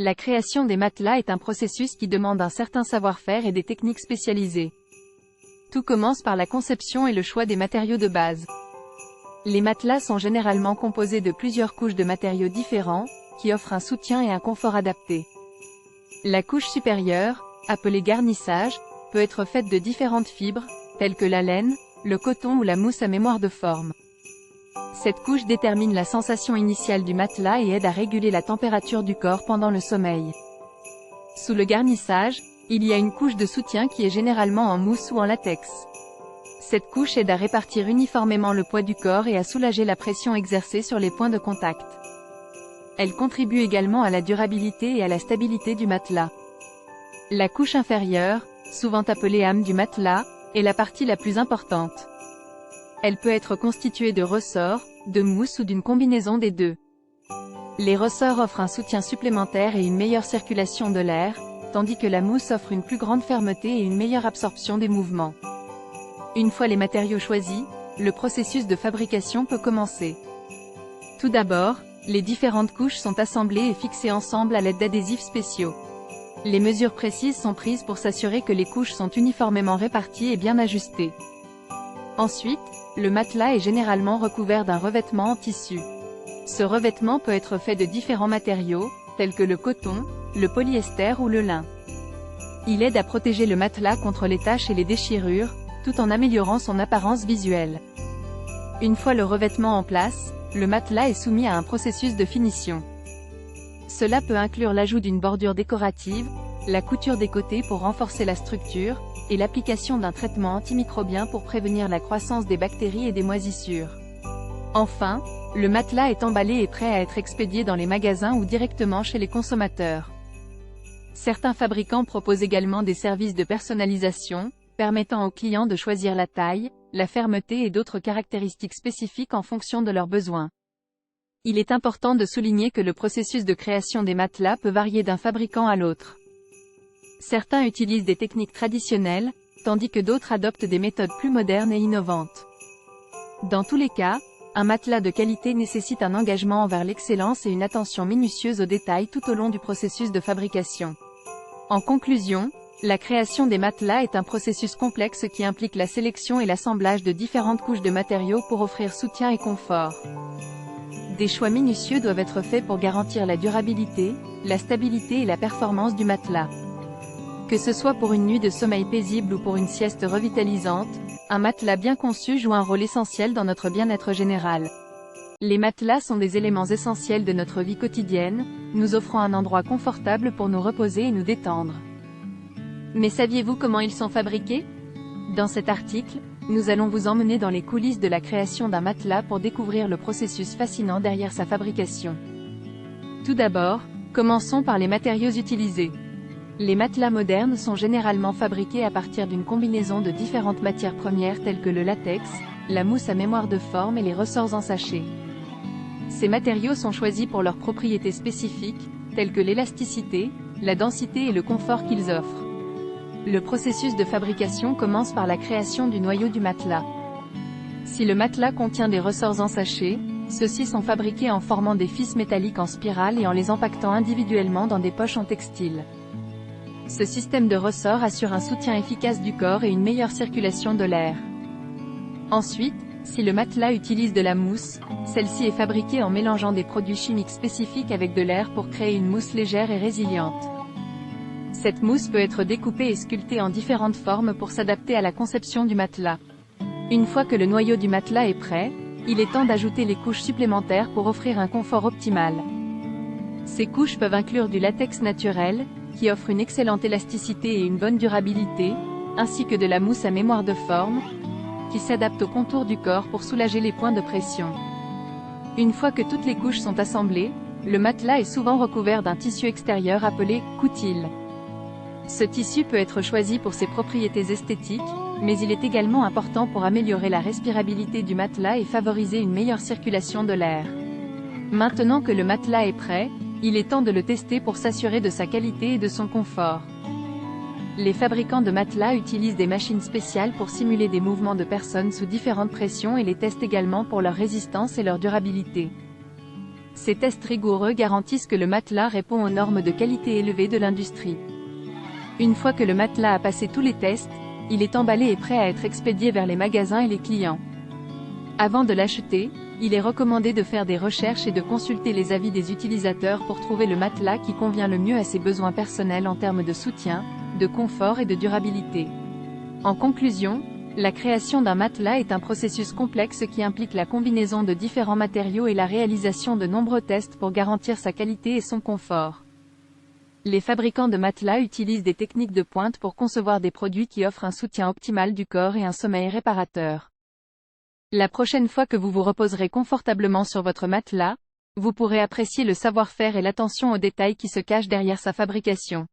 La création des matelas est un processus qui demande un certain savoir-faire et des techniques spécialisées. Tout commence par la conception et le choix des matériaux de base. Les matelas sont généralement composés de plusieurs couches de matériaux différents, qui offrent un soutien et un confort adapté. La couche supérieure, appelée garnissage, peut être faite de différentes fibres, telles que la laine, le coton ou la mousse à mémoire de forme. Cette couche détermine la sensation initiale du matelas et aide à réguler la température du corps pendant le sommeil. Sous le garnissage, il y a une couche de soutien qui est généralement en mousse ou en latex. Cette couche aide à répartir uniformément le poids du corps et à soulager la pression exercée sur les points de contact. Elle contribue également à la durabilité et à la stabilité du matelas. La couche inférieure, souvent appelée âme du matelas, est la partie la plus importante. Elle peut être constituée de ressorts, de mousse ou d'une combinaison des deux. Les ressorts offrent un soutien supplémentaire et une meilleure circulation de l'air, tandis que la mousse offre une plus grande fermeté et une meilleure absorption des mouvements. Une fois les matériaux choisis, le processus de fabrication peut commencer. Tout d'abord, les différentes couches sont assemblées et fixées ensemble à l'aide d'adhésifs spéciaux. Les mesures précises sont prises pour s'assurer que les couches sont uniformément réparties et bien ajustées. Ensuite, le matelas est généralement recouvert d'un revêtement en tissu. Ce revêtement peut être fait de différents matériaux, tels que le coton, le polyester ou le lin. Il aide à protéger le matelas contre les taches et les déchirures, tout en améliorant son apparence visuelle. Une fois le revêtement en place, le matelas est soumis à un processus de finition. Cela peut inclure l'ajout d'une bordure décorative, la couture des côtés pour renforcer la structure, et l'application d'un traitement antimicrobien pour prévenir la croissance des bactéries et des moisissures. Enfin, le matelas est emballé et prêt à être expédié dans les magasins ou directement chez les consommateurs. Certains fabricants proposent également des services de personnalisation, permettant aux clients de choisir la taille, la fermeté et d'autres caractéristiques spécifiques en fonction de leurs besoins. Il est important de souligner que le processus de création des matelas peut varier d'un fabricant à l'autre. Certains utilisent des techniques traditionnelles, tandis que d'autres adoptent des méthodes plus modernes et innovantes. Dans tous les cas, un matelas de qualité nécessite un engagement envers l'excellence et une attention minutieuse aux détails tout au long du processus de fabrication. En conclusion, la création des matelas est un processus complexe qui implique la sélection et l'assemblage de différentes couches de matériaux pour offrir soutien et confort. Des choix minutieux doivent être faits pour garantir la durabilité, la stabilité et la performance du matelas. Que ce soit pour une nuit de sommeil paisible ou pour une sieste revitalisante, un matelas bien conçu joue un rôle essentiel dans notre bien-être général. Les matelas sont des éléments essentiels de notre vie quotidienne, nous offrant un endroit confortable pour nous reposer et nous détendre. Mais saviez-vous comment ils sont fabriqués? Dans cet article, nous allons vous emmener dans les coulisses de la création d'un matelas pour découvrir le processus fascinant derrière sa fabrication. Tout d'abord, commençons par les matériaux utilisés. Les matelas modernes sont généralement fabriqués à partir d'une combinaison de différentes matières premières telles que le latex, la mousse à mémoire de forme et les ressorts en sachet. Ces matériaux sont choisis pour leurs propriétés spécifiques, telles que l'élasticité, la densité et le confort qu'ils offrent. Le processus de fabrication commence par la création du noyau du matelas. Si le matelas contient des ressorts en sachet, ceux-ci sont fabriqués en formant des fils métalliques en spirale et en les empaquetant individuellement dans des poches en textile. Ce système de ressorts assure un soutien efficace du corps et une meilleure circulation de l'air. Ensuite, si le matelas utilise de la mousse, celle-ci est fabriquée en mélangeant des produits chimiques spécifiques avec de l'air pour créer une mousse légère et résiliente. Cette mousse peut être découpée et sculptée en différentes formes pour s'adapter à la conception du matelas. Une fois que le noyau du matelas est prêt, il est temps d'ajouter les couches supplémentaires pour offrir un confort optimal. Ces couches peuvent inclure du latex naturel, qui offre une excellente élasticité et une bonne durabilité, ainsi que de la mousse à mémoire de forme, qui s'adapte au contour du corps pour soulager les points de pression. Une fois que toutes les couches sont assemblées, le matelas est souvent recouvert d'un tissu extérieur appelé coutil. Ce tissu peut être choisi pour ses propriétés esthétiques, mais il est également important pour améliorer la respirabilité du matelas et favoriser une meilleure circulation de l'air. Maintenant que le matelas est prêt, il est temps de le tester pour s'assurer de sa qualité et de son confort. Les fabricants de matelas utilisent des machines spéciales pour simuler des mouvements de personnes sous différentes pressions et les testent également pour leur résistance et leur durabilité. Ces tests rigoureux garantissent que le matelas répond aux normes de qualité élevées de l'industrie. Une fois que le matelas a passé tous les tests, il est emballé et prêt à être expédié vers les magasins et les clients. Avant de l'acheter, il est recommandé de faire des recherches et de consulter les avis des utilisateurs pour trouver le matelas qui convient le mieux à ses besoins personnels en termes de soutien, de confort et de durabilité. En conclusion, la création d'un matelas est un processus complexe qui implique la combinaison de différents matériaux et la réalisation de nombreux tests pour garantir sa qualité et son confort. Les fabricants de matelas utilisent des techniques de pointe pour concevoir des produits qui offrent un soutien optimal du corps et un sommeil réparateur. La prochaine fois que vous vous reposerez confortablement sur votre matelas, vous pourrez apprécier le savoir-faire et l'attention aux détails qui se cachent derrière sa fabrication.